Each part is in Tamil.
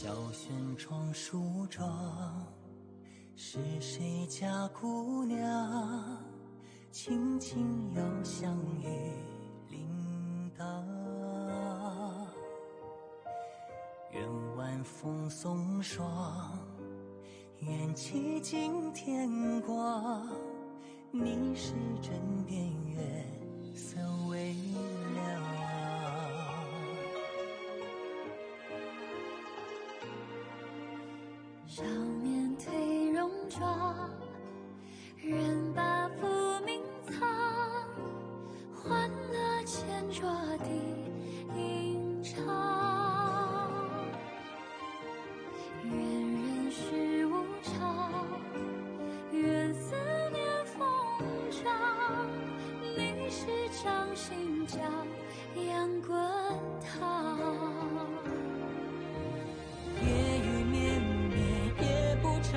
小轩窗梳妆，是谁家姑娘轻轻摇香于铃铛？愿晚风送霜，愿期尽天光，你是枕边月色微凉。少年褪戎装，人把浮名藏，欢乐千桌的吟唱。愿人世无常，愿思念风涨，历史掌心将阳滚烫。夜雨绵绵，夜不成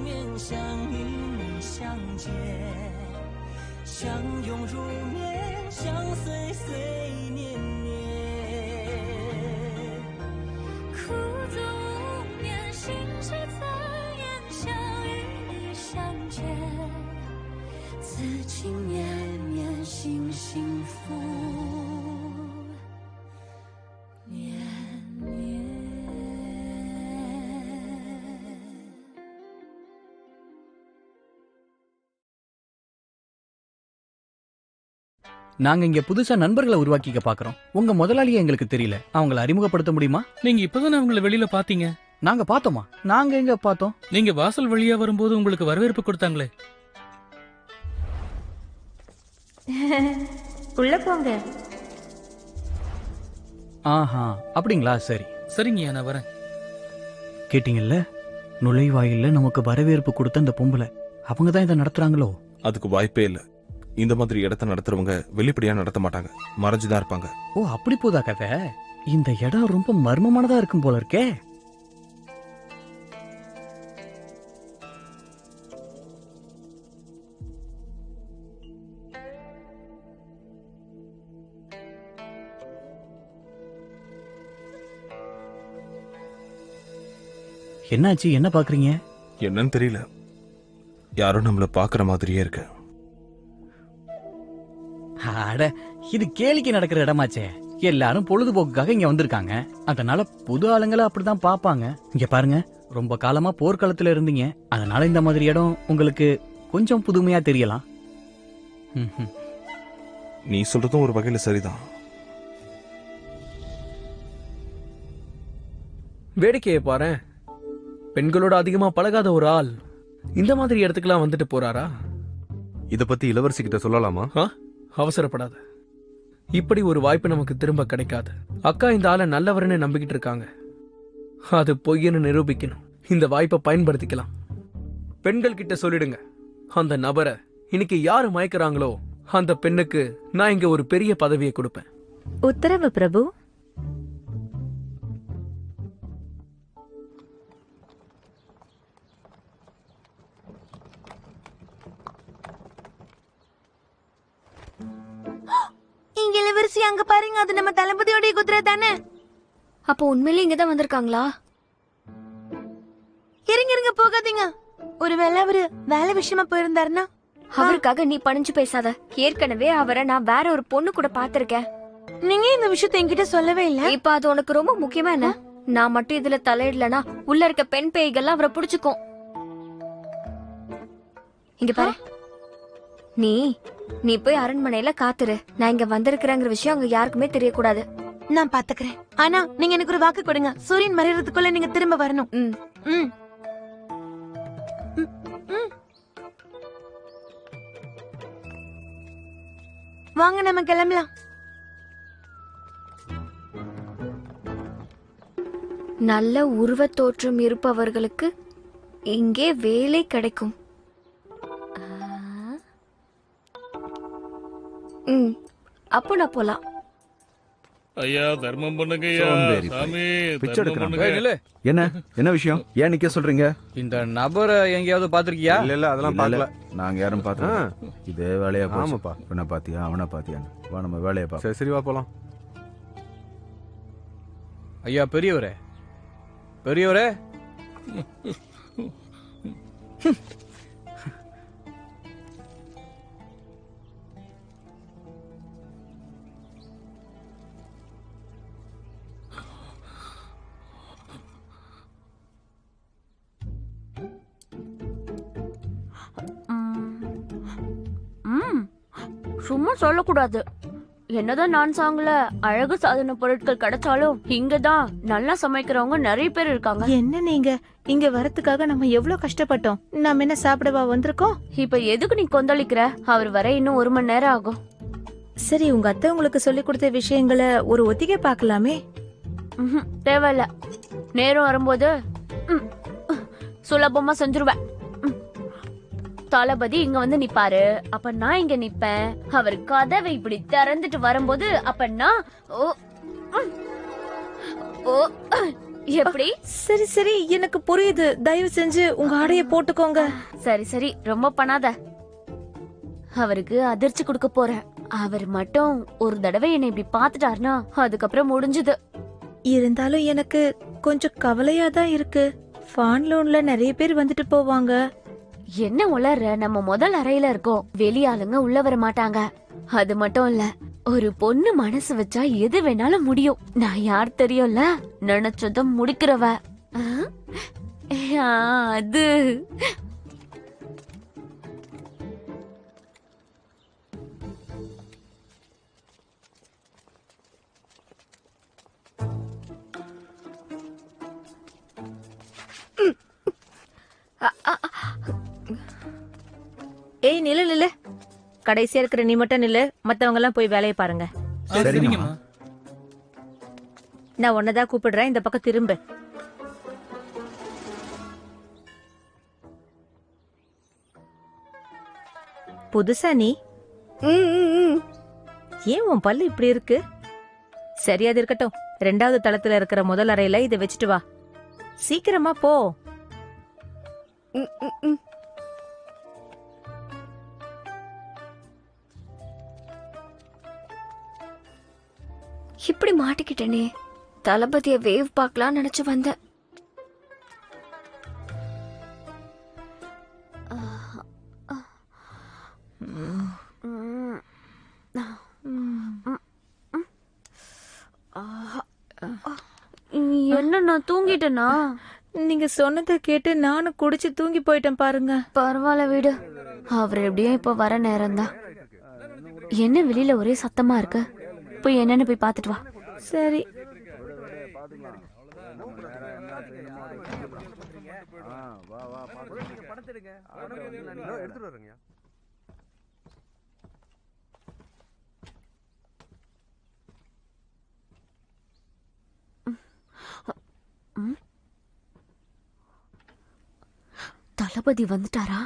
眠，想与你相见，相拥如眠，相随随年年。苦足无眠，心事残烟，想与你相见，此情绵绵，心幸福绵绵。நாங்க இங்க புதுசா நண்பர்களை உருவாக்கிக்க பாக்குறோம். உங்க முதலாளியே எங்களுக்கு தெரியல. அவங்களை அறிமுகப்படுத்த முடியுமா? நீங்க இப்பதானே அவங்கள வெளியில பாத்தீங்க. நாங்க பார்த்தோமா? நாங்க எங்க பார்த்தோம்? நீங்க வாசல் வழியா வரும்போது உங்களுக்கு வரவேற்பு கொடுத்தாங்களே. உள்ள போங்க. ஆஹா, அப்படிங்களா? சரி சரிங்கய்யா, நான் வரேன். கேட்டீங்கல்ல, நுழைவாயில்ல நமக்கு வரவேற்பு கொடுத்த அந்த பொம்பளை அவங்க தான் இதை நடத்துறாங்களோ? அதுக்கு வாய்ப்பே இல்ல. இந்த மாதிரி இடத்த நடத்துறவங்க வெளிப்படையா நடத்த மாட்டாங்க, மறைஞ்சுதான் இருப்பாங்க. ஓ, அப்படி போதா கதை? இந்த இடம் ரொம்ப மர்மமானதா இருக்கும் போல இருக்கே. என்னாச்சு? என்ன பாக்குறீங்க? என்னன்னு தெரியல, யாரும் நம்மள பாக்குற மாதிரியே இருக்கு. அட, இது கேளிக்கை நடக்கிற இடமாச்சே. எல்லாரும் பொழுதுபோக்குக்காக இங்க வந்திருக்காங்க. அதனால புது ஆளுங்களை அப்படிதான் பாப்பாங்க. இங்க பாருங்க, ரொம்ப காலமா போர்க்களத்துல இருந்தீங்க. அதனால இந்த மாதிரி இடம் உங்களுக்கு கொஞ்சம் புதுமையா தெரியலாம். நீ சொல்றதும் ஒரு வகையில சரிதான். வேடிக்கையை பாரு, பெண்களோட அதிகமா பழகாத ஒரு ஆள் இந்த மாதிரி இடத்துக்குலாம் வந்துட்டு போறாரா? இத பத்தி இளவரசி கிட்ட சொல்லலாமா? அவசரப்படாத. இப்படி ஒரு வாய்ப்பு நமக்கு திரும்ப கிடைக்காது. அக்கா இந்த ஆளை நல்லவர்னு நம்பிக்கிட்டு இருக்காங்க. அது பொய்ன்னு நிரூபிக்கணும். இந்த வாய்ப்பை பயன்படுத்திக்கலாம். பெண்கள் கிட்ட சொல்லிடுங்க, அந்த நபரை இன்னைக்கு யாரு மயக்கிறாங்களோ அந்த பெண்ணுக்கு நான் இங்க ஒரு பெரிய பதவியை கொடுப்பேன். உத்தரவு பிரபு. இளவரசி அங்க பாருங்க, அது நம்ம தளபதியோட குதிரை தானே? அப்போ உண்மையிலே இங்கதான் வந்திருக்காங்களா? இருங்க இருங்க, போகாதீங்க. ஒருவேளை அவரு வேலை விஷயமா போயிருந்தாருன்னா? அவருக்காக நீ பணிஞ்சு பேசாத. ஏற்கனவே அவரை நான் வேற ஒரு பொண்ணு கூட பாத்திருக்கேன். நீங்க இந்த விஷயத்தை என்கிட்ட சொல்லவே இல்ல. இப்ப அது உனக்கு ரொம்ப முக்கியமா என்ன? நான் மட்டும் இதுல தலையிடலனா உள்ள இருக்க பெண் பேய்கள்லாம் அவரை புடிச்சுக்கும். இங்க பாரு, நீ போய் அரண்மனையில காத்துரு. நான் இங்க வந்திருக்கிறேங்கிற விஷயம் அங்க யாருக்குமே தெரியக்கூடாது. நான் பாத்துக்கிறேன். ஆனா நீங்க எனக்கு ஒரு வாக்கு கொடுங்க, சூரியன் மறையறதுக்குள்ள நீங்க திரும்ப வரணும். வாங்க, நம்ம கிளம்பலாம். நல்ல உருவ தோற்றம் இருப்பவர்களுக்கு இங்கே வேலை கிடைக்கும். அப்போ நான் போலாம். ஐயா, தர்மம் பண்ணுங்க. என்ன விஷயம்? ஏன் நிக்க சொல்றீங்க? இந்த நபரை எங்கேயாவது பாத்திருக்கியா? இல்ல, அதெல்லாம் பார்க்கல. நாங்க யாரும் பார்த்தோம். இதே வேலையா போச்சுப்பா. இவனை பாத்தியா, அவனை பாத்தியான்னு. வா, நம்ம வேலையை பா. சரி வா போலாம். ஐயா பெரியவரே, பெரியவரே. சும்மா சொல்லக்கூடாது. என்னதான் நான் சாங்கல அழகு சாதன பொருட்கள் கிடைச்சாலும் இங்கதான் நல்லா சமைக்கிறவங்க நிறைய பேர் இருக்காங்க. என்ன நீங்க இங்க வரதுக்காக நம்ம எவ்வளவு கஷ்டப்பட்டோம். நாம என்ன சாப்பிடவா வந்திருக்கோம்? இப்ப எதுக்கு நீ கொந்தளிக்கிற? அவர் வர இன்னும் 1 மணி நேரம் ஆகும். சரி, உங்க அத்தை உங்களுக்கு சொல்லி கொடுத்த விஷயங்களை ஒரு ஒத்திகை பார்க்கலாமே. தேவையில்ல. நேரம் வரும்போது சுலபமா செஞ்சிருவேன். தளபதி இங்க வந்து நிப்பாரு, அப்ப நான் இங்க நிப்பேன். அவர் கதவை இப்படி திறந்துட்டு வரும்போது அப்ப நான் எப்படி? சரி சரி, எனக்கு புரியுது. தயவு செஞ்சு உங்க ஆடைய போட்டுக்கோங்க. சரி சரி, ரொம்ப பண்ணாத. அவருக்கு அதிர்ச்சி கொடுக்க போறேன். அவர் மட்டும் ஒரு தடவை என்னை இப்படி பாத்துட்டாருன்னா அதுக்கப்புறம் முடிஞ்சது. இருந்தாலும் எனக்கு கொஞ்சம் கவலையா தான் இருக்கு. ஃபான் லோன்ல நிறைய பேர் வந்துட்டு போவாங்க. என்ன உளற? நம்ம முதல் அறையில இருக்கோம். வெளியாளுங்க உள்ள வர மாட்டாங்க. அது மட்டும் இல்ல, ஒரு பொண்ணு மனசு வச்சா எது வேணாலும் முடியும். நான் யார் தெரியும்ல? நினைச்சத முடிக்கிறவ. அது ஏய், நில்லு நில்லு. கடைசியா இருக்கிற நீ மட்டும் நில்லு. மத்தவங்க எல்லாம் போய் வேலையை பாருங்க. சரிங்கம்மா. நான் உன்னதான் கூப்பிடுறேன். இந்த பக்கம் திரும்பு. புதுசா நீ? ஏன் உன் பல்லு இப்படி இருக்கு? சரி, அது இருக்கட்டும். 2வது தளத்துல இருக்கிற முதல் அறையில இதை வச்சுட்டு வா. சீக்கிரமா போ. இப்படி மாட்டிக்கிட்டேனே. தளபதிய வேவ் பார்க்கலாம் நினைச்சு வந்தேன். என்ன, நான் தூங்கிட்டேனா? நீங்க சொன்னதை கேட்டு நானும் குடிச்சு தூங்கி போயிட்டேன் பாருங்க. பரவாயில்ல விடு. அவர் எப்படியும் இப்ப வர நேரம் தான். என்ன வெளியில ஒரே சத்தமா இருக்கு? போய் என்னன்னு போய் பாத்துட்டு வா. சரி. தளபதி வந்துட்டாரா?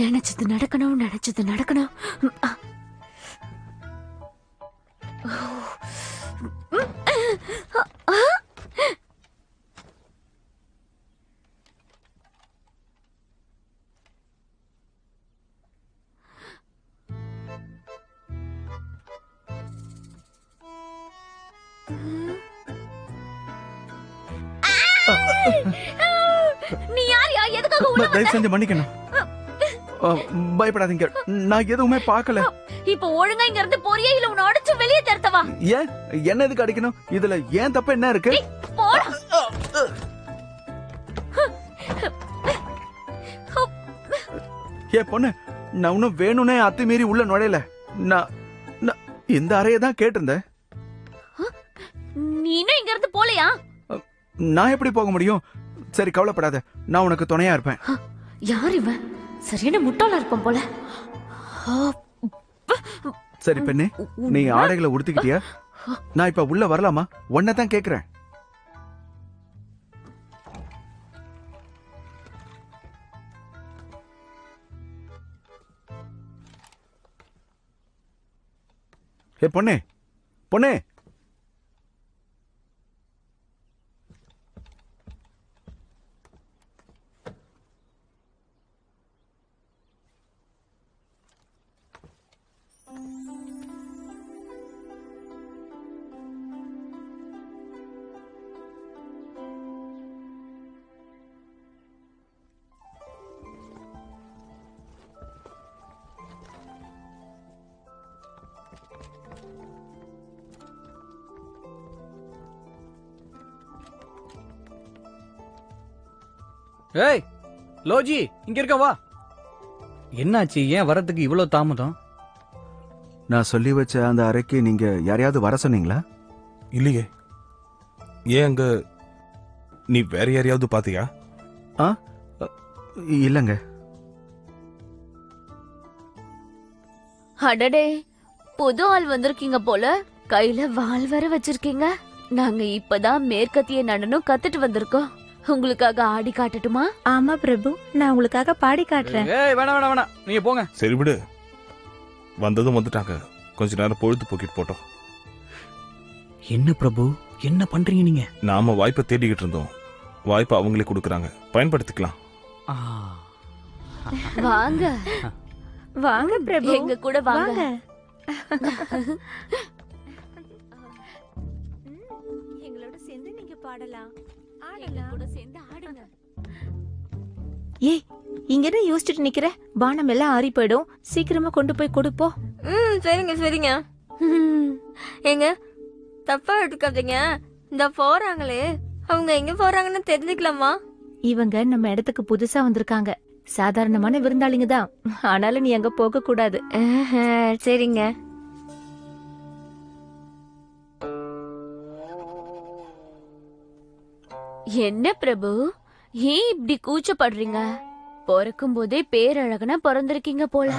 நினைச்சது நடக்கணும், நினைச்சது நடக்கணும். நீ யாரியா? எதுக்காக உள்ள வந்த? தயவு செஞ்சு மன்னிக்கணும். பயப்படாதீங்க, நான் எதுவுமே பார்க்கல. இப்ப ஒழுங்கா இங்க இருந்து போறியா இல்ல உன்னை அடிச்சு வெளியே தரத்தவா? ஏன் என்ன எதுக்கு அடிக்கணும்? இதுல ஏன் தப்பு என்ன இருக்கு? போடா. ஏ பொண்ணு, நான் இன்னும் வேணும்னே அத்துமீறி உள்ள நுழையல. நான் இந்த அறையை தான் கேட்டிருந்தேன். நீ இன்னும் இங்க இருந்து போலையா? நான் எப்படி போக முடியும்? சரி, கவலைப்படாத, நான் உனக்கு துணையா இருப்பேன். யார் இவன்? சரியான முட்டாளா இருப்பான் போல. சரி பெண்ணே, நீ ஆடைகளை உடுத்திக்கிட்டியா? நான் இப்ப உள்ள வரலாமா? உன்னைதான் கேக்குறேன். ஏ பொண்ணே, பொண்ணே. ஏய் லோஜி இங்க இருக்க வா. என்னாச்சு? ஏன் வரதுக்கு இவ்வளவு தாமதம்? நான் சொல்லி வச்ச அந்த அறைக்கு நீங்க யாரையாவது வர சொன்னீங்களா? இல்லையே. ஏன் அங்க நீ வேற யாரையாவது பாத்தியா? இல்லங்க. அடடே, புது ஆள் வந்திருக்கீங்க போல. கையில வாள் வர வச்சிருக்கீங்க. நாங்க இப்பதான் மேற்கத்திய நடனம் கத்துட்டு வந்திருக்கோம். உங்களுக்காக ஆடி காட்டட்டுமா? ஆமா பிரபு, நான் உங்களுக்காக பாடி காட்டுறேன். ஏய் வேணாம் வேணாம் வேணாம், நீங்க போங்க. சரி விடு, வந்ததும் வந்துட்டாங்க. கொஞ்ச நேரம் பொழுது போக்கிட்டு போட்டோம். என்ன பிரபு, என்ன பண்றீங்க நீங்க? நாம வாய்ப்பை தேடிக்கிட்டு இருந்தோம். வாய்ப்பை அவங்களே கொடுக்கறாங்க, பயன்படுத்திக்கலாம். வாங்க வாங்க பிரபு, எங்க கூட வாங்க. எங்களோட சேர்ந்து நீங்க பாடலாம். எங்க கூட சேர்ந்து ஆடுங்க. ஏய், இங்க என்ன யோசிச்சுட்டு நிக்கிற? பானம் எல்லாம் ஆறி போயிடும். சீக்கிரமா கொண்டு போய் கொடுப்போம். சரிங்க சரிங்க. ஏங்க தப்பா எடுக்காதீங்க. இந்த போறாங்களே, அவங்க எங்க போறாங்கன்னு தெரிஞ்சுக்கலாமா? இவங்க நம்ம இடத்துக்கு புதுசா வந்திருக்காங்க. சாதாரணமான விருந்தாளிங்க தான். ஆனாலும் நீ அங்க போக கூடாது. சரிங்க. என்ன பிரபு, ஏன் இப்படி கூச்சப்படுறீங்க? பிறக்கும் போதே பேரழகனா பிறந்திருக்கீங்க போல.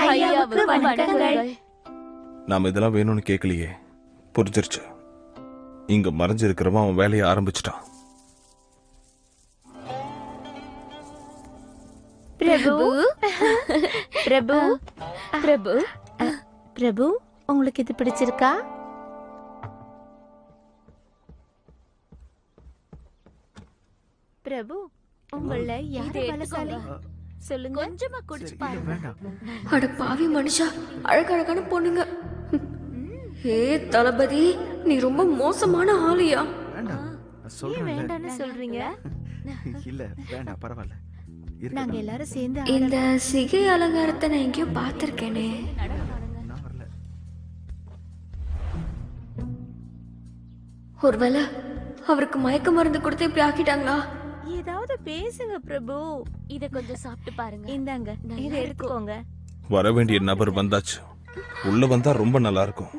ஐயாவுக்கு வணக்கங்கள். நாம இதெல்லாம் வேணும்னு கேட்கலையே. புரிஞ்சிருச்சு. இங்க மறைஞ்சிருக்கிறவன் அவன் வேலையை ஆரம்பிச்சிட்டான். பிரபு பிரபு பிரபு பிரபு, உங்களுக்கு இது பிடிச்சிருக்கா? பிரபு, உங்கள யாரு பலசாலி? சொல்லுங்க. கொஞ்சமா குடிச்சு பாருங்க. வேண்டாம். அட பாவி மனுஷா, அழகழகான பொண்ணுங்க. ஏ தளபதி, நீ ரொம்ப மோசமான ஆளியா? வேண்டாம். நான் ஏன் சொல்றேன்ல. வேண்டாம்னு சொல்றீங்க? இல்ல வேண்டாம், பரவாயில்ல. நாங்க இருக்கட்டும். எல்லாரும் சேர்ந்து இந்த சிகை அலங்காரத்தை நான் எங்கேயோ பார்த்திருக்கேனே. நான் வரல. ஒருவேளை அவருக்கு மயக்க மருந்து கொடுத்து இப்படி ஆக்கிட்டாங்களா? ஏதாவது பேசுங்க பிரபு. இத கொஞ்சம் சாப்பிட்டு பாருங்க. இந்தாங்க, நல்லா இதை எடுத்துக்கோங்க. வர வேண்டிய நபர் வந்தாச்சு. உள்ள வந்தா ரொம்ப நல்லா இருக்கும்.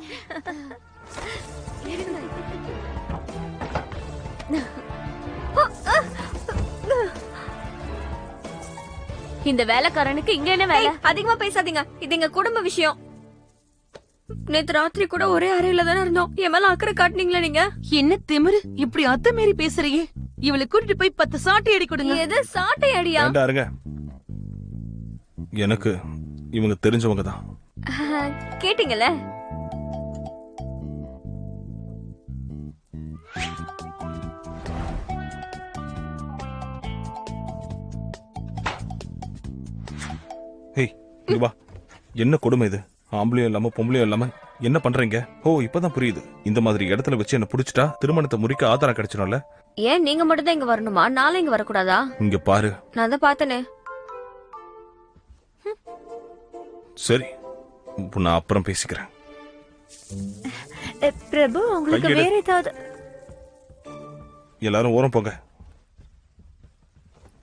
இந்த வேலைக்காரனுக்கு இங்க என்ன வேலை? அதிகமா பேசாதீங்க, இது எங்க குடும்ப விஷயம். நேத்து ராத்திரி கூட ஒரே அறையில தானே இருந்தோம். என் மேல அக்கறை காட்டுனீங்களா நீங்க? என்ன திமிரு, இப்படி அத்துமீறி பேசுறியே? இவளை கூட்டிட்டு போய் 10 சாட்டை அடி கொடுங்க. எது சாட்டை அடியா? வேண்டாருங்க, எனக்கு இவங்க தெரிஞ்சவங்க தான். கேட்டீங்கல்ல? ஹேய், இங்க வா. என்ன கொடுமை இது? ஆம்பளையும் இல்லாம பொம்பளையும் இல்லாம என்ன பண்றீங்க? ஓ, இப்பதான் புரியுது. இந்த மாதிரி இடத்துல வச்சு என்ன புடிச்சிட்டா திருமணத்தை முறிக்க ஆதாரம் கிடைச்சிடும்ல. ஏன் நீங்க மட்டும் தான் இங்க வரணுமா? நானும் இங்க வரக்கூடாதா? இங்க பாரு. நான் தான் பார்த்தனே. சரி, நான் அப்புறம் பேசிக்கிறேன். பிரபு, உங்களுக்கு கையெடு. வேற ஏதாவது? எல்லாரும் ஓரம் போங்க.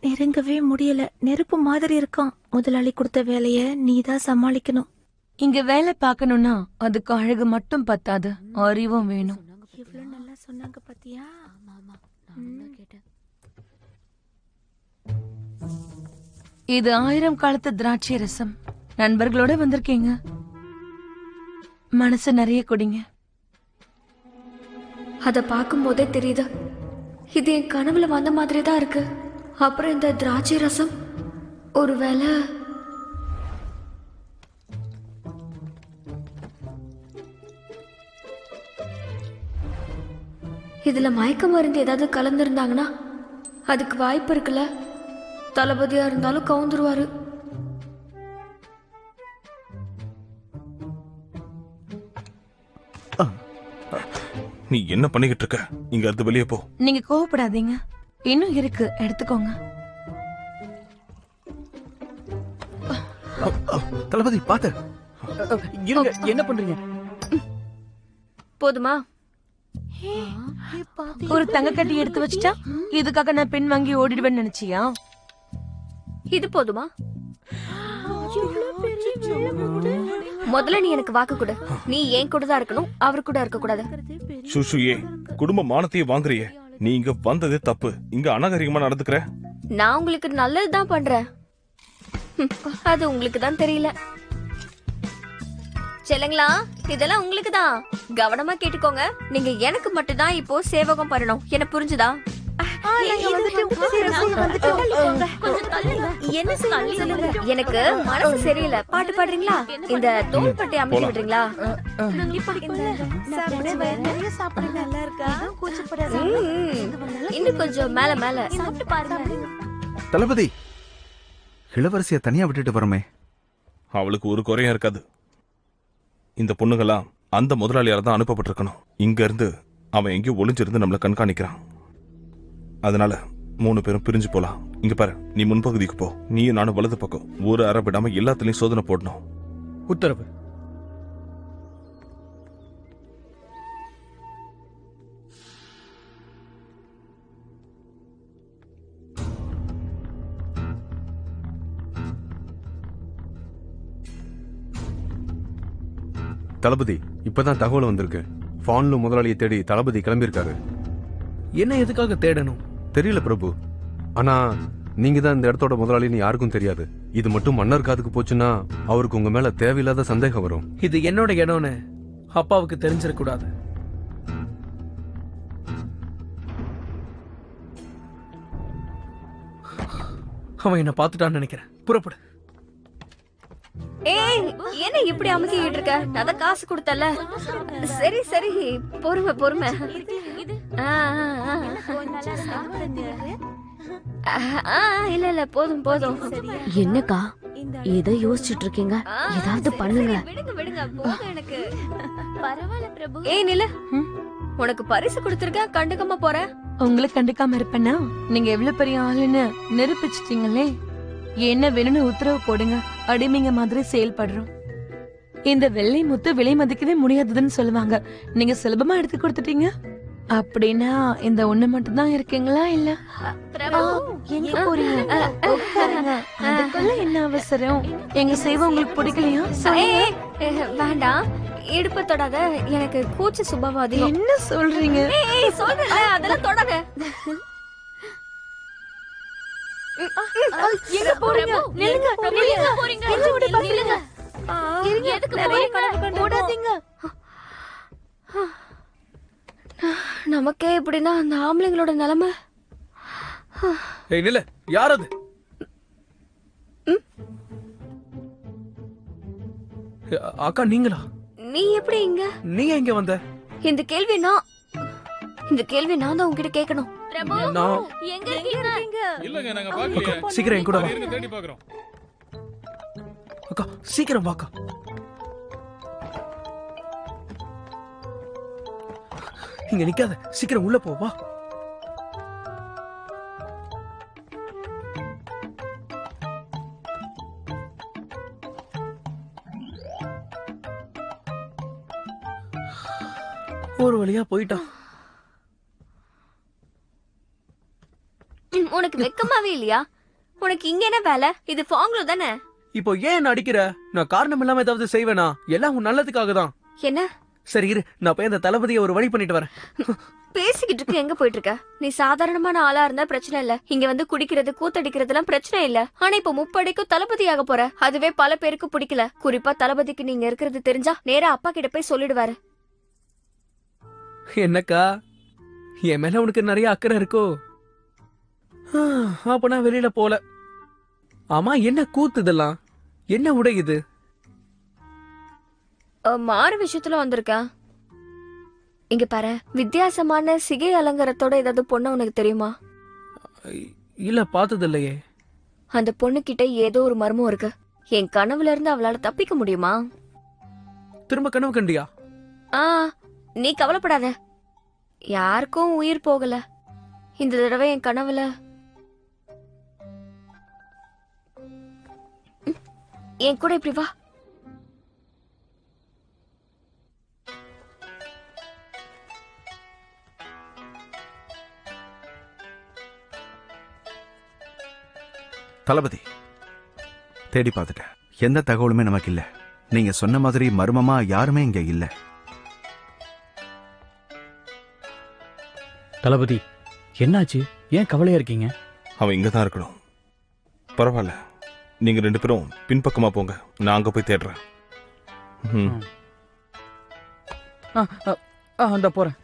நெருங்கவே முடியல. நெருப்பு மாதிரி இருக்கும். முதலாளி கொடுத்த வேலைய நீதான் சமாளிக்கணும். இங்க வேலை பார்க்கணும்னா அதுக்கு அழகு மட்டும் பத்தாது, அறிவும் வேணும். இவ்வளவு நல்லா சொன்னாங்க பாத்தியா? ஆமா ஆமா, நான் தான் கேட்டேன். இது 1000 காலத்து திராட்சை ரசம். நண்பர்களோட வந்திருக்கீங்க, மனசு நிறைய குடிங்க. அத பார்க்கும் போதே தெரியுது, இது என் கனவுல வந்த மாதிரி தான் இருக்கு. அப்புறம் இந்த திராட்சை ரசம், ஒருவேளை இதுல மயக்க மருந்து ஏதாவது கலந்துருந்தாங்கன்னா அதுக்கு வாய்ப்பு இருக்குல்ல. தளபதியா இருந்தாலும் கவுந்துருவாரு. நீ என்ன பண்ணிக்கிட்டு இருக்க? இங்க இருந்து வெளியே போ. நீங்க கோவப்படாதீங்க, இன்னும் இருக்கு, எடுத்துக்கோங்க. தளபதி பாத்து இருங்க, என்ன பண்றீங்க? போதுமா? ஒரு தங்க கட்டி எடுத்து வச்சுட்டா இதுக்காக நான் பெண் வாங்கி ஓடிடுவேன்னு நினைச்சியா? இது போதுமா? முதல்ல நீ எனக்கு வாக்கு கொடு. நீ ஏன் கூட தான் இருக்கணும், அவர் கூட இருக்க கூடாது. சுஷுயே, குடும்ப மானத்தையே வாங்குறியே. நீ இங்க வந்ததே தப்பு. இங்க அநாகரிகமா நடந்துக்கிற. நான் உங்களுக்கு நல்லதுதான் பண்றேன். அது உங்களுக்கு தான் தெரியல. செல்லுங்களா, இதெல்லாம் உங்களுக்கு தான். கவனமா கேட்டுக்கோங்க. நீங்க எனக்கு மட்டும் தான் இப்போ சேவகம் பண்ணணும். என்ன புரிஞ்சுதா? எனக்கு மனசு சரியில்லை. பாட்டு பாடுறீங்களா? இந்த தோள்பட்டை அமைச்சு விடுறீங்களா? இன்னும் கொஞ்சம் மேல மேல. தளபதி, இளவரசிய தனியா விட்டுட்டு போறோமே. அவளுக்கு ஒரு குறையும் இருக்காது. இந்த பொண்ணுங்களாம் அந்த முதலாளியால தான் அனுப்பப்பட்டிருக்கணும். இங்க இருந்து அவன் எங்கேயோ ஒளிஞ்சிருந்து நம்மள கண்காணிக்கிறான். அதனால 3 பேரும் பிரிஞ்சு போலாம். இங்க பாரு, நீ முன்பகுதிக்கு போ. நீயும் நானும் வலது பக்கம். ஒரு அறை விடாம எல்லாத்துலயும் சோதனை போடணும். உத்தரவு. தளபதி, இப்பதான் தகவல் வந்திருக்கு. ஃபான்லு முதலாளியை தேடி தளபதி கிளம்பியிருக்காரு. என்ன எதுக்காக தேடணும் தெரியல பிரபு. ஆனா நீங்க தான் இந்த இடத்தோட முதலாளின்னு யாருக்கும் தெரியாது. இது மட்டும் மன்னர் காதுக்கு போச்சுன்னா அவருக்கு உங்க மேல தேவையில்லாத சந்தேகம் வரும். இது என்னோட இடம்னு அப்பாவுக்கு தெரிஞ்சிடக்கூடாது. அவன் என்ன பார்த்துட்டான்னு நினைக்கிறேன். புறப்படு. ஏய், என்ன இப்படி அமுக்கிட்டு இருக்க? நான் தான் காசு கொடுத்தல. சரி சரி, பொறுமை பொறுமை. இல்ல இல்ல, போதும் போதும். என்னக்கா ஏதோ யோசிச்சுட்டு இருக்கீங்க? ஏதாவது பண்ணுங்க. விடுங்க விடுங்க, போதும் எனக்கு. பரவாயில்ல பிரபு. ஏய் நில, உனக்கு பரிசு கொடுத்திருக்கேன், கண்டுக்காம போற? உங்களை கண்டுக்காம இருப்பேன்னா நீங்க எவ்வளவு பெரிய ஆளுன்னு நிரூபிச்சிட்டீங்களே. என்ன வேணும்னு உத்தரவு போடுங்க, அடிமைங்க மாதிரி செயல்படுறோம். இந்த வெள்ளை முத்து விலை மதிக்கவே முடியாதுன்னு சொல்லுவாங்க. நீங்க சுலபமா எடுத்து கொடுத்துட்டீங்க. அப்படின்னா இந்த ஒண்ணு மட்டும் தான் இருக்கீங்களா? இல்ல எங்க போறீங்க? உட்காருங்க. அதுக்குள்ள என்ன அவசரம்? எங்க சேவை உங்களுக்கு பிடிக்கலையா? வேண்டாம், இடுப்பு தொடாத. எனக்கு கூச்ச சுபாவாதி. என்ன சொல்றீங்க? சொல்றேன், அதெல்லாம் தொடாத. எங்க போறீங்க? நில்லுங்க, நில்லுங்க. என்ன ஓடி பாக்குறீங்க? எதுக்கு போடாதீங்க. நமக்கே இப்படின்னா அந்த ஆம்பளைங்களோட நிலைமை. ஏய் நில்ல, யார் அது? அக்கா நீங்களா? நீ எப்படி இங்க? நீ எங்க வந்த? இந்த கேள்வி நான் தான் உன்கிட்ட கேட்கணும். நான் எங்க இருக்கீங்க? இல்லங்க, நாங்க பார்க்கலையே. சீக்கிரம் என் கூட வா. இருங்க, தேடி பார்க்கறோம். அக்கா சீக்கிரம் வாக்கா. இங்க நிக்காத, சீக்கிரம் உள்ள போ. வா. ஒரு வழியா போயிட்டான். உனக்கு வெக்கமாவே இல்லையா? உனக்கு இங்க என்ன வேலை? இது ஃபாங்லோ தானே? இப்போ ஏன் அடிக்கிற? நான் காரணம் இல்லாம ஏதாவது செய்வேனா? எல்லாம் உன் நல்லதுக்காக தான். என்ன? சரி இரு, நான் போய் அந்த தளபதியை ஒரு வழி பண்ணிட்டு வரேன். பேசிக்கிட்டு இருக்க, எங்க போயிட்டு இருக்க? நீ சாதாரணமான ஆளா இருந்தா பிரச்சனை இல்ல. இங்க வந்து குடிக்கிறது கூத்தடிக்கிறது எல்லாம் பிரச்சனை இல்ல. ஆனா இப்ப முப்படைக்கும் தளபதியாக போற. அதுவே பல பேருக்கு பிடிக்கல. குறிப்பா தளபதிக்கு நீங்க இருக்கிறது தெரிஞ்சா நேரா அப்பா கிட்ட போய் சொல்லிடுவாரு. என்னக்கா, என் மேல உனக்கு நிறைய அக்கறை இருக்கோ? அப்ப நான் வெளியில போல. ஆமா, என்ன கூத்து இதெல்லாம்? என்ன உடை இது? மாறு விஷயத்துல வந்திருக்கா. இங்க பாரு, வித்தியாசமான சிகை அலங்காரத்தோட ஏதாவது பொண்ணு உனக்கு தெரியுமா? இல்ல, பார்த்தது இல்லையே. அந்த பொண்ணு கிட்ட ஏதோ ஒரு மர்மம் இருக்கு. என் கனவுல இருந்து அவளால தப்பிக்க முடியுமா? திரும்ப கனவு கண்டியா? நீ கவலைப்படாத. யாருக்கும் உயிர் போகல. இந்த தடவை என் கனவுல என் கூட இப்படி வா. தளபதி, தேடி பார்த்துட்டேன். எந்த தகவலுமே நமக்கு இல்ல. நீங்க சொன்ன மாதிரி மர்மமா யாருமே இங்க இல்ல. தளபதி, என்னாச்சு? ஏன் கவலையா இருக்கீங்க? அவன் இங்க தான் இருக்கணும். பரவாயில்ல, நீங்க 2 பேரும் பின்பக்கமா போங்க, நான் அங்க போய் தேடுறேன். அந்த போறேன்.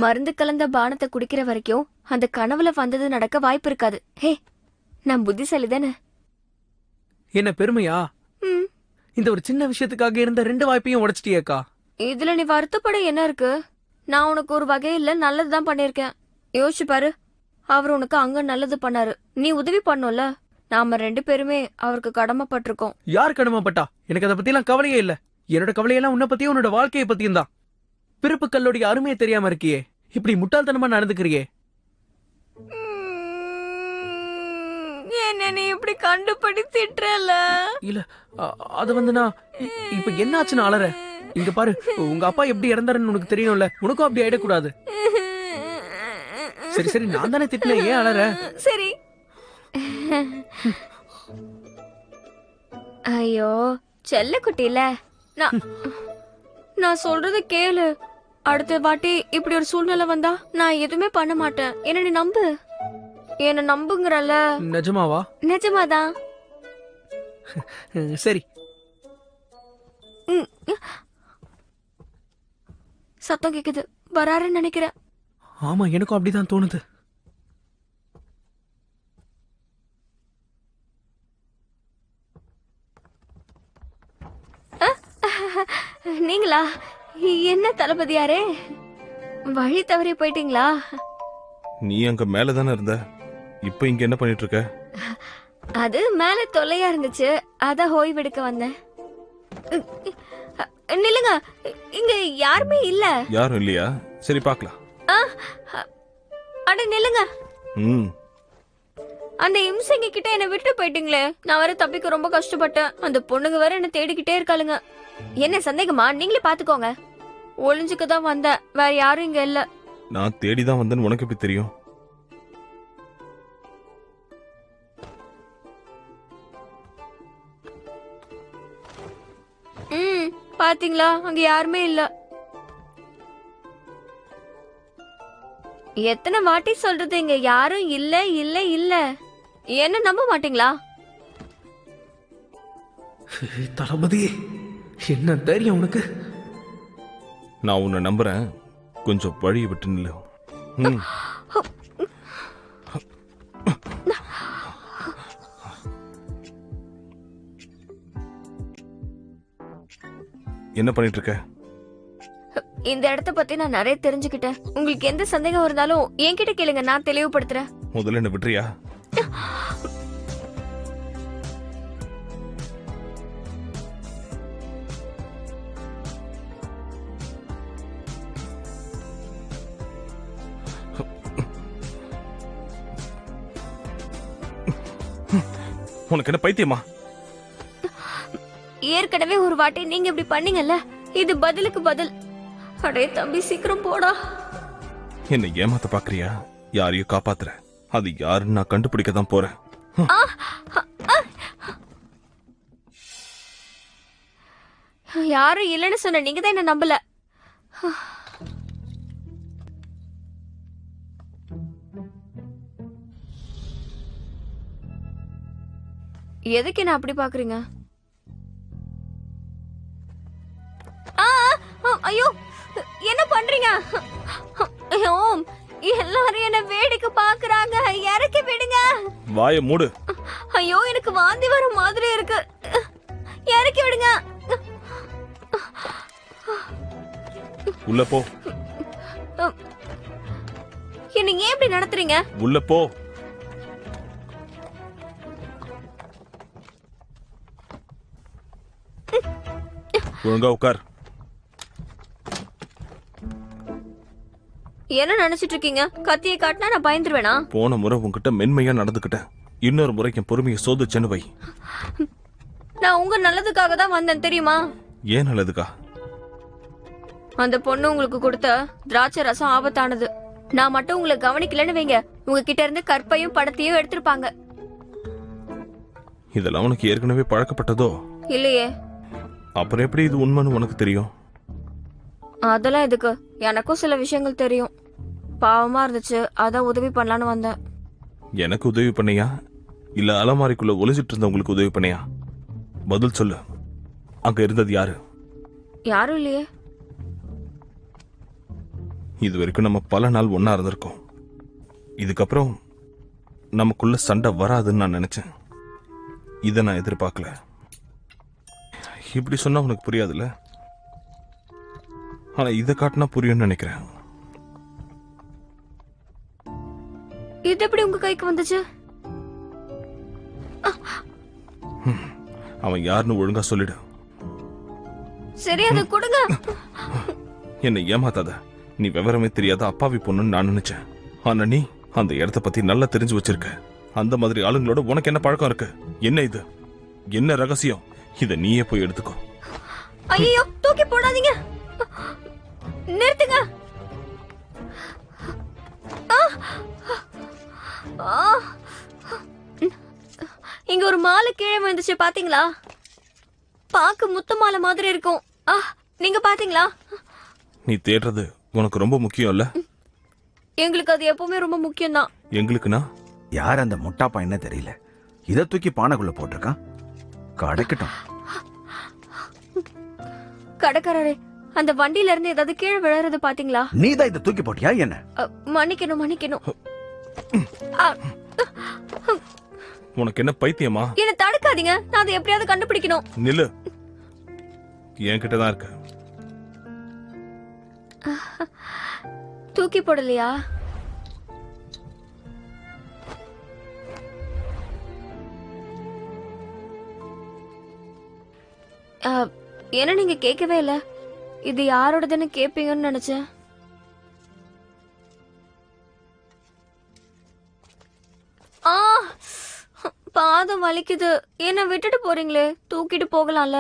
மருந்து கலந்த பானத்தை குடிக்கிற வரைக்கும் அந்த கனவுல வந்தது நடக்க வாய்ப்பு இருக்காது. ஹே, நான் புத்திசாலி தானே. என்ன பெருமையா? இந்த ஒரு சின்ன விஷயத்துக்காக இருந்த 2 வாய்ப்பையும் உடைச்சிட்டியேக்கா. இதுல நீ வருத்தப்பட என்ன இருக்கு? நான் உனக்கு ஒரு வகையில நல்லதுதான் பண்ணிருக்கேன். யோசிச்சு பாரு, அவர் உனக்கு அங்க நல்லது பண்ணாரு, நீ உதவி பண்ணும்ல. நாம 2 பேருமே அவருக்கு கடமைப்பட்டிருக்கோம். யார் கடமைப்பட்டா? எனக்கு அதை பத்தி எல்லாம் கவலையே இல்ல. என்னோட கவலையெல்லாம் உன்னை பத்தியும் உன்னோட வாழ்க்கையை பத்தியும் தான். பிறப்பு கல்லோடைய அருமையை தெரியாம இருக்கியே, இப்படி முட்டாள்தனமா நடந்துக்கிறியே. என்ன நீ இப்படி கண்டுபிடிச்சிட்டல? இல்ல, அது நான் இப்ப என்னாச்சுன்னு அலற. இங்க பாரு, உங்க அப்பா எப்படி இறந்தாருன்னு உனக்கு தெரியும்ல, உனக்கும் அப்படி ஆயிடக்கூடாது. சரி சரி, நான் தானே திட்டினேன், ஏன் அலற? சரி. ஐயோ செல்ல குட்டில, நான் சொல்றது கேளு. அடுத்த வாட்டி இப்படி ஒரு சூழ்நிலை வந்தா நான் எதுவுமே பண்ண மாட்டேன். என்ன நீ நம்பு. என்ன நம்புங்கறல. நிஜமாவா? நிஜமாதான். சரி. சத்தம் கேக்குது, வராருன்னு நினைக்கிறேன். ஆமா, எனக்கும் அப்படிதான் தோணுது. நீங்களா? என்ன தளபதியாரே, வழி தவறி போயிட்டீங்களா? நீ அங்க மேல தானே இருந்த, இப்ப இங்க என்ன பண்ணிட்டு இருக்க? அது மேல தொல்லையா இருந்துச்சு, அத ஓய்வெடுக்க வந்தேன். நில்லுங்க, இங்க யாருமே இல்ல. யாரும் இல்லையா? சரி பார்க்கலாம். அட நில்லுங்க. ம், அந்த இம்சைங்க கிட்ட என்ன விட்டு போயிட்டீங்களே. நான் வர தப்பிக்க ரொம்ப கஷ்டப்பட்டேன். அந்த பொண்ணுங்க வேற என்ன தேடிக்கிட்டே இருக்காளுங்க. என்ன சந்தேகமா? நீங்களே பாத்துக்கோங்க. ஒளிஞ்சுக்க தான் வந்தேன், வேற யாரும் இங்க இல்ல. நான் தேடிதான் வந்தேன்னு உனக்கு எப்படி தெரியும்? பாத்தீங்களா, அங்க யாருமே இல்ல. எத்தனை வாட்டி சொல்றது, இங்க யாரும் இல்ல இல்ல இல்ல. என்ன நம்ப மாட்டீங்களா? தளபதி, என்ன தைரியம் உனக்கு? நான் உன்னை நம்புறேன், கொஞ்சம் வழியை விட்டு நில்லு. என்ன பண்ணிட்டு இருக்க? இந்த இடத்த பத்தி நான் நிறைய தெரிஞ்சுக்கிட்டேன். உங்களுக்கு எந்த சந்தேகம் இருந்தாலும் என்கிட்ட கேளுங்க, நான் தெளிவுபடுத்துறேன். முதல்ல என்ன விட்டுறியா? உனக்கு என்ன பைத்தியமா? ஏற்கனவே ஒரு வாட்டி நீங்க இப்படி பண்ணீங்கல்ல, இது பதிலுக்கு பதில். அடே தம்பி, சீக்கிரம் போடா. என்ன ஏமாத்த பாக்குறியா? யாரையும் காப்பாத்துற, அது யாருன்னு நான் கண்டுபிடிக்க தான் போறேன். யாரும் இல்லைன்னு சொன்ன நீங்க தான் என்ன நம்பல. எதுக்கு என்ன அப்படி பாக்குறீங்க? ஐயோ, என்ன பண்றீங்க? எல்லாரும் என்ன வேடிக்கை பாக்குறாங்க, இறக்கி விடுங்க. வாயை மூடு. ஐயோ, எனக்கு வாந்தி வர மாதிரி இருக்கு, இறக்கி விடுங்க. உள்ள போ. என்ன ஏன் இப்படி நடத்துறீங்க? உள்ள போ. ஒழுங்கா உட்கார். என்ன நினைச்சிட்டு இருக்கீங்க? கத்தியை காட்டினா நான் பயந்துருவேனா? போன முறை உன்கிட்ட மென்மையா நடந்துக்கிட்டேன். இன்னொரு முறை என் பொறுமையை சோதிச்சேன்னு வை. நான் உங்க நல்லதுக்காக தான் வந்தேன் தெரியுமா? ஏன் நல்லதுக்கா? அந்த பொண்ணு உங்களுக்கு கொடுத்த திராட்சை ரசம் ஆபத்தானது. நான் மட்டும் உங்களை கவனிக்கலன்னு வைங்க, உங்ககிட்ட இருந்து கற்பையும் படத்தையும் எடுத்திருப்பாங்க. இதெல்லாம் உனக்கு ஏற்கனவே பழக்கப்பட்டதோ? இல்லையே. அப்புறம் எப்படி இது உண்மைன்னு உனக்கு தெரியும்? அதெல்லாம் எதுக்கு, எனக்கும் சில விஷயங்கள் தெரியும். பாவமா இருந்துச்சு, அதான் உதவி பண்ணலான்னு வந்தேன். எனக்கு உதவி பண்ணியா இல்ல அலமாரிக்குள்ள ஒளிஞ்சிட்டு இருந்தவங்களுக்கு உதவி பண்ணியா? பதில் சொல்லு. அங்க இருந்தது யாரு? யாரும் இல்லையே. இது வரைக்கும் நம்ம பல நாள் ஒன்னா இருந்திருக்கோம். இதுக்கப்புறம் நமக்குள்ள சண்டை வராதுன்னு நான் நினைச்சேன். இதை நான் எதிர்பார்க்கல. இப்படி சொன்னா உனக்கு புரியாதுல்ல, ஆனா இதை காட்டினா புரியும்னு நினைக்கிறேன். இது எப்படி உங்க கைக்கு வந்துச்சு? அவன் யாருன்னு ஒழுங்கா சொல்லிடு. சரி, அதை கொடுங்க. என்னை ஏமாத்தாத. நீ விவரமே தெரியாத அப்பாவி பொண்ணுன்னு நான் நினைச்சேன். ஆனா நீ அந்த இடத்த பத்தி நல்லா தெரிஞ்சு வச்சிருக்க. அந்த மாதிரி ஆளுங்களோட உனக்கு என்ன பழக்கம் இருக்கு? என்ன இது? என்ன ரகசியம்? இத நீயே போய் எடுத்துக்கோ. ஐயோ, தூக்கி போடாதீங்க. நிறுத்துங்க. இங்க ஒரு மாலை கீழே விழுந்துச்சு, பாத்தீங்களா? பாக்க முத்து மாலை மாதிரி இருக்கும். நீங்க பாத்தீங்களா? நீ தேடுறது உனக்கு ரொம்ப முக்கியம் இல்ல? எங்களுக்கு அது எப்பவுமே ரொம்ப முக்கியம் தான். எங்களுக்குனா? யார் அந்த முட்டா பையனே தெரியல, இதை தூக்கி பானைக்குள்ள போட்டிருக்கான். கிடைக்கட்டும். கடைக்காரரே, அந்த வண்டியில இருந்து ஏதாவது கீழே விழறது பாத்தீங்களா? நீதான் இதை தூக்கி போட்டியா என்ன? மன்னிக்கணும் மன்னிக்கணும். உனக்கு என்ன பைத்தியமா? என்ன தடுக்காதீங்க, நான் அதை எப்படியாவது கண்டுபிடிக்கணும். நில்லு, என்கிட்ட தான் இருக்கு. தூக்கி போடலையா? என்ன நீங்க கேட்கவே இல்ல? இது யாரோடதுன்னு கேப்பீங்கன்னு நினைச்சேன். பாதம் வலிக்குது. என்ன விட்டுட்டு போறீங்களே, தூக்கிட்டு போகலாம்ல?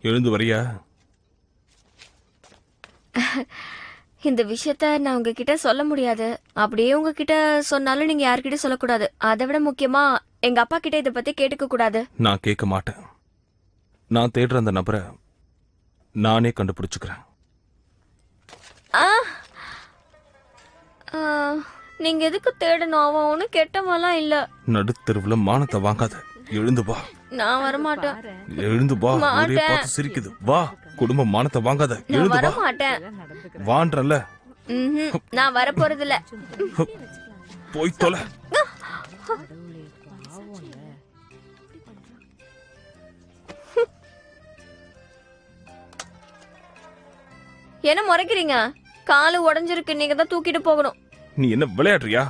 எழுந்து வரியா? இந்த விஷயத்த நான் உங்ககிட்ட சொல்ல முடியாது. அப்படியே உங்ககிட்ட சொன்னாலும் நீங்க யார்கிட்ட சொல்லக்கூடாது. அதை விட முக்கியமா எங்க அப்பா கிட்ட இதை பத்தி கேட்டுக்க கூடாது. நான் கேட்க மாட்டேன். நான் தேடுற அந்த நபரை நானே கண்டுபிடிச்சுக்கிறேன். நீங்க எதுக்கு தேடணும்? அவன் ஒன்னும் கெட்டவெல்லாம் இல்ல. நடுத்தெருவுல மானத்தை வாங்காத. எழுந்து வா. நான் வரமாட்டேன். எழுந்து வா. ஒரே பார்த்து சிரிக்குது. வா. குடும்ப மானத்தை வாங்காத. எழுந்து வா. வரமாட்டேன். வான்றல. நான் வர போறது இல்ல. போய் தொலை. என்ன முறைக்கிறீங்க? காலு உடைஞ்சிருக்கு, நீங்க தான் தூக்கிட்டு போகணும். நீ என்ன விளையாடுறியா?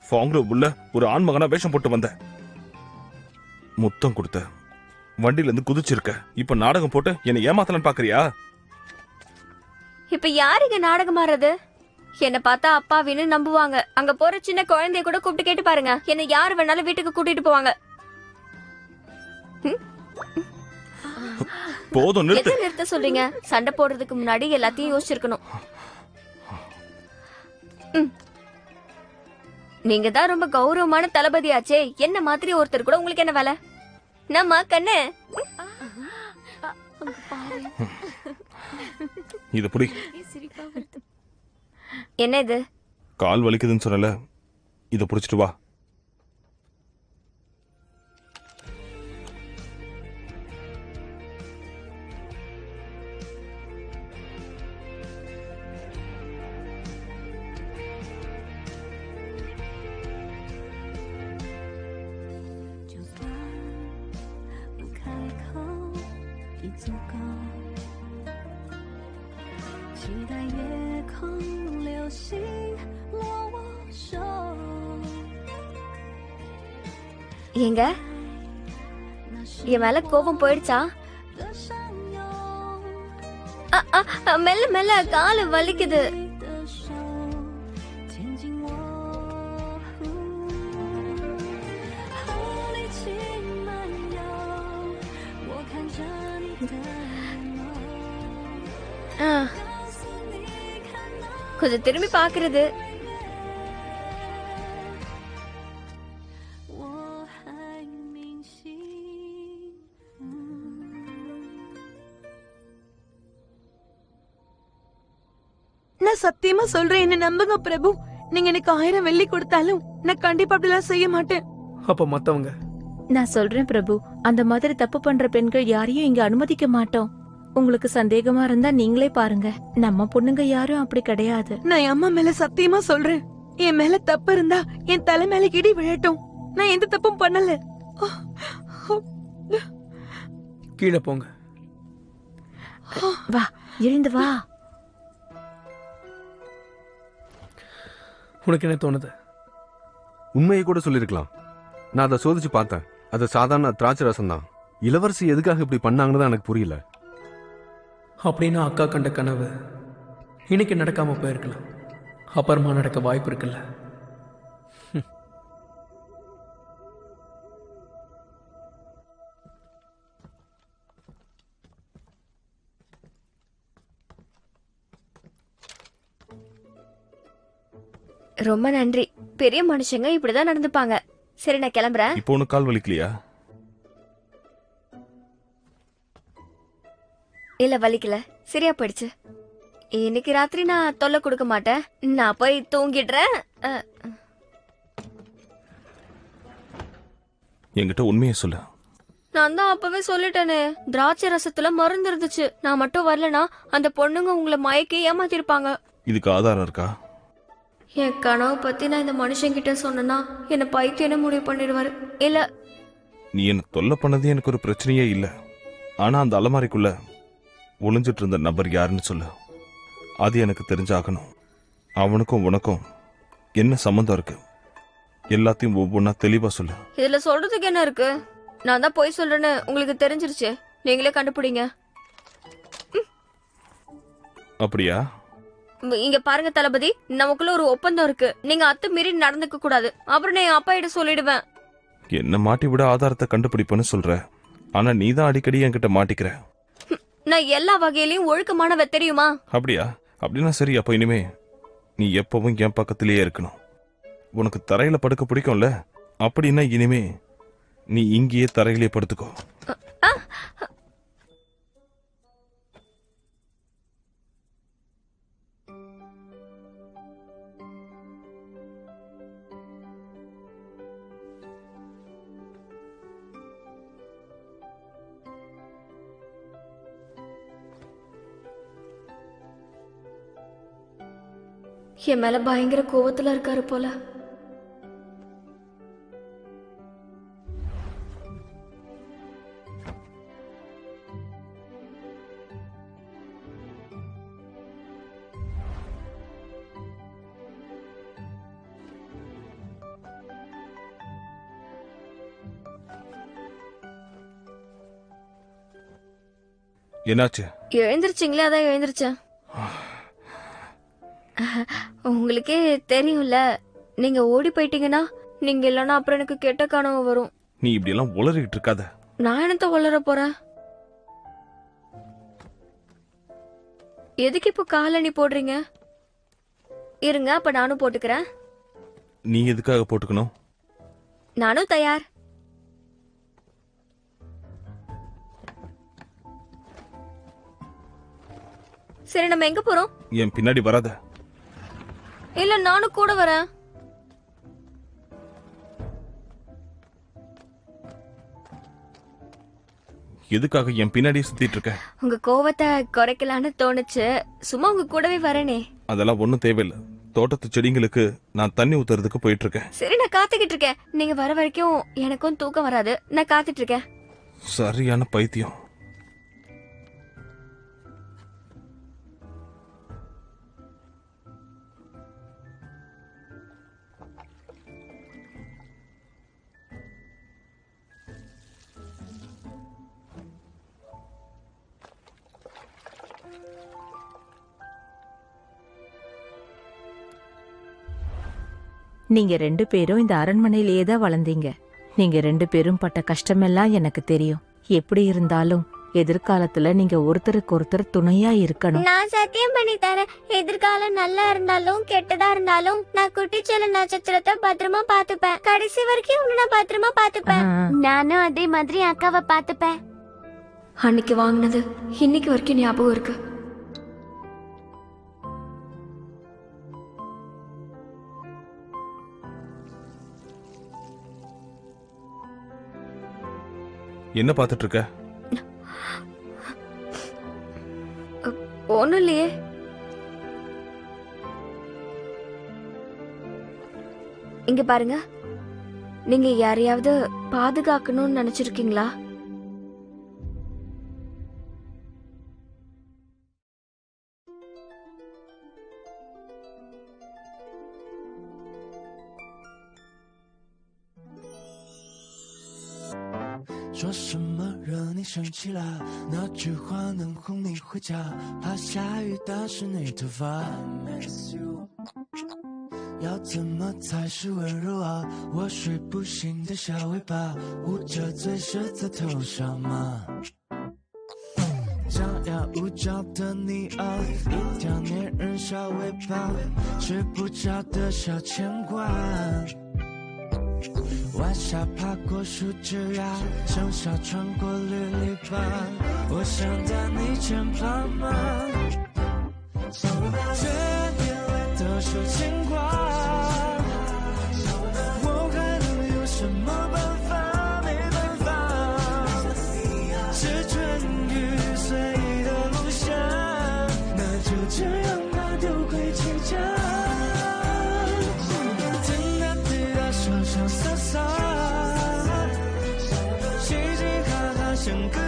ஃபாங்க்ல உள்ள ஒரு ஆண்மகனா வேஷம் போட்டு வந்த. முத்தம் கொடுத்த, வண்டியில இருந்து குதிச்சிருக்க. இப்ப நாடகம் போட்டு என்ன ஏமாத்தலன்னு பாக்குறியா? இப்ப யாருங்க நாடகம் ஆடுறது? என்ன பார்த்தா அப்பாவின்னு நம்புவாங்க. அங்க போற சின்ன குழந்தைய கூட கூப்பிட்டு கேட்டு பாருங்க, என்ன யாரு வேணாலும் வீட்டுக்கு கூட்டிட்டு போவாங்க. போதும், நிறுத்து. நிறுத்த சொல்றீங்க? சண்டை போடுறதுக்கு முன்னாடி எல்லாத்தையும் யோசிச்சிருக்கணும். நீங்க தான் ரொம்ப கௌரவமான தளபதியாச்சே. என்ன மாதிரி ஒருத்தர் கூட உங்களுக்கு என்ன வேலை? நம்ம கண்ணு. இது புடி. என்ன இது? கால் வலிக்குதுன்னு சொன்னல, இத புடிச்சிட்டு வா. ஏங்க, என் மேல கோபம் போயிடுச்சா? மெல்ல மெல்ல காலு வலிக்குது. கொஞ்சம் திரும்பி பாக்குறது. நான் சத்தியமா சொல்றேன், என்ன நம்புங்க பிரபு. நீங்க எனக்கு 1000 வெள்ளி கொடுத்தாலும் நான் கண்டிப்பா அப்படிலாம் செய்ய மாட்டேன். அப்ப மத்தவங்க? நான் சொல்றேன் பிரபு, அந்த மாதிரி தப்பு பண்ற பெண்கள் யாரையும் இங்க அனுமதிக்க மாட்டோம். உங்களுக்கு சந்தேகமா இருந்தா நீங்களே பாருங்க, நம்ம பொண்ணுங்க யாரும் அப்படி கிடையாது. நான் என் அம்மா மேல சத்தியமா சொல்றேன், என் மேல தப்பு இருந்தா என் தலை மேல இடி விழட்டும். நான் எந்த தப்பும் பண்ணல. கீழே போங்க. வா, எழுந்து வா. உனக்கு என்ன தோணுது? உண்மையை கூட சொல்லிருக்கலாம். நான் அதை சோதிச்சு பார்த்தேன். அது சாதாரண திராட்சை ரசம் தான். இளவரசி எதுக்காக இப்படி பண்ணாங்கன்னு தான் எனக்கு புரியல. அப்படின்னா அக்கா கண்ட கனவு இன்னைக்கு நடக்காம போயிருக்கலாம். அப்புறமா நடக்க வாய்ப்பு இருக்குல்ல. ரொம்ப நன்றி. பெரிய மனுஷங்க இப்படிதான் நடந்துப்பாங்க. சரி, நான் கிளம்புறேன். இப்போ உனக்கு கால் வலிக்கலையா? இல்ல, வலிக்கல, சரியா போயிடுச்சு. இன்னைக்கு ராத்திரி நான் தொல்லை கொடுக்க மாட்டேன். நான் போய் தூங்கிடுறேன். என்கிட்ட உண்மையை சொல்ல. நான் தான் அப்பவே சொல்லிட்டேனே, திராட்சை ரசத்துல மருந்து இருந்துச்சு. நான் மட்டும் வரலனா அந்த பொண்ணுங்க உங்களை மயக்கி ஏமாத்திருப்பாங்க. இதுக்கு ஆதாரம் இருக்கா? என் கனவு பத்தி நான் இந்த மனுஷங்கிட்ட சொன்னா என்ன பைத்தியன்னு முடிவு பண்ணிடுவாரு. இல்ல, நீ என்ன தொல்லை பண்ணது எனக்கு ஒரு பிரச்சனையே இல்ல. ஆனா அந்த அலமாரிக்குள்ள ஒளிஞ்சிட்டு இருந்த நபர் யாருன்னு சொல்லு. அது எனக்கு தெரிஞ்சாகணும். அவனுக்கும் உனக்கும் என்ன சம்பந்தம் இருக்கு? எல்லாத்தையும் ஒவ்வொன்னா தெளிவா சொல்லு. இதுல சொல்றதுக்கு என்ன இருக்கு? நான் தான் போய் சொல்றேன்னு உங்களுக்கு தெரிஞ்சிருச்சு. நீங்களே கண்டுபிடிங்க. அப்படியா? இங்க பாருங்க தளபதி, நமக்குள்ள ஒரு ஒப்பந்தம் இருக்கு. நீங்க அத்துமீறி நடந்துக்க கூடாது. அப்புறம் நான் என் அப்பா கிட்ட சொல்லிடுவேன். என்ன மாட்டி விட ஆதாரத்தை கண்டுபிடிப்பேன்னு சொல்ற. ஆனா நீ தான் அடிக்கடி என்கிட்ட மாட்டிக்கிற. நான் எல்லா வகையிலயும் ஒழுக்கமானவ, தெரியுமா? அப்படியா? அப்படின்னா சரி. அப்ப இனிமே நீ எப்பவும் என் பக்கத்திலேயே இருக்கணும். உனக்கு தரையில படுக்க பிடிக்கும்ல? அப்படின்னா இனிமே நீ இங்கேயே தரையிலேயே படுத்துக்கோ. என் மேல பயங்கர கோவத்துல இருக்காரு போல. என்னாச்சு? எழுந்திருச்சிங்களே, அதான் எழுந்திருச்சேன். உங்களுக்கே தெரியும்ல, நீங்க ஓடி போயிட்டீங்கன்னா, நீங்க இல்லைன்னா அப்புறம் எனக்கு கெட்ட கனவு வரும். நீ இப்படி எல்லாம் உளறிட்டு இருக்காத. நான் என்னத்த உளற போறேன்? எதுக்கு இப்போ காலணி போடுறீங்க? இருங்க, அப்ப நானும் போட்டுக்கிறேன். நீ எதுக்காக போட்டுக்கணும்? நானும் தயார். சரி, நம்ம எங்க போறோம்? என் பின்னாடி வராத. இல்ல, நானும் கூட வரேன். எதுக்காக என் பின்னாடியே சுத்திட்டு இருக்க? உங்க கோவத்தை குறைக்கலான்னு தோணுச்சு. சும்மா உங்க கூடவே வரேனே. அதெல்லாம் ஒண்ணும் தேவையில்லை. தோட்டத்து செடிங்களுக்கு நான் தண்ணி ஊத்துறதுக்கு போயிட்டு இருக்கேன். சரி, நான் காத்துக்கிட்டு இருக்கேன். நீங்க வர வரைக்கும் எனக்கும் தூக்கம் வராது. நான் காத்துட்டு இருக்கேன். சரியான பைத்தியம். நீங்க 2 பேரும் இந்த அரண்மனையிலேயே தான் வளர்ந்தீங்க. நீங்க 2 பேரும் பட்ட கஷ்டமெல்லாம் எனக்கு தெரியும். எப்படி இருந்தாலும் எதிர்காலத்துல நீங்க ஒருத்தருக்கு ஒருத்தர் துணையா இருக்கணும். நான் சத்தியம் பண்ணி தரேன், எதிர்காலம் நல்லா இருந்தாலும் கெட்டதா இருந்தாலும் நான் குட்டிச்சேல நட்சத்திரத்தை பத்திரமா பாத்துப்பேன். கடைசி வரைக்கும் உன்னை நான் பத்திரமா பாத்துப்பேன். நானும் அதே மாதிரி அக்காவை பாத்துப்பேன். அன்னைக்கு வாங்கினது இன்னைக்கு வரைக்கும் ஞாபகம் இருக்கு. என்ன பார்த்துட்டு இருக்க? ஒண்ணும் இல்லையே. இங்க பாருங்க, நீங்க யாரையாவது பாதுகாக்கணும்னு நினைச்சிருக்கீங்களா?说什么惹你生气了？那句话能哄你回家？怕下雨打湿你头发。要怎么才是温柔啊？我睡不醒的小尾巴，捂着嘴舌在头上吗？张牙舞爪的你啊，一条粘人小尾巴，睡不着的小牵挂。晚霞爬过树枝啊，盛夏穿过绿篱笆，我想在你肩膀吗？这眼泪都是牵挂，我还能有什么办法？没办法，是春雨随意的路下，那就这样吧，丢盔弃甲。想歌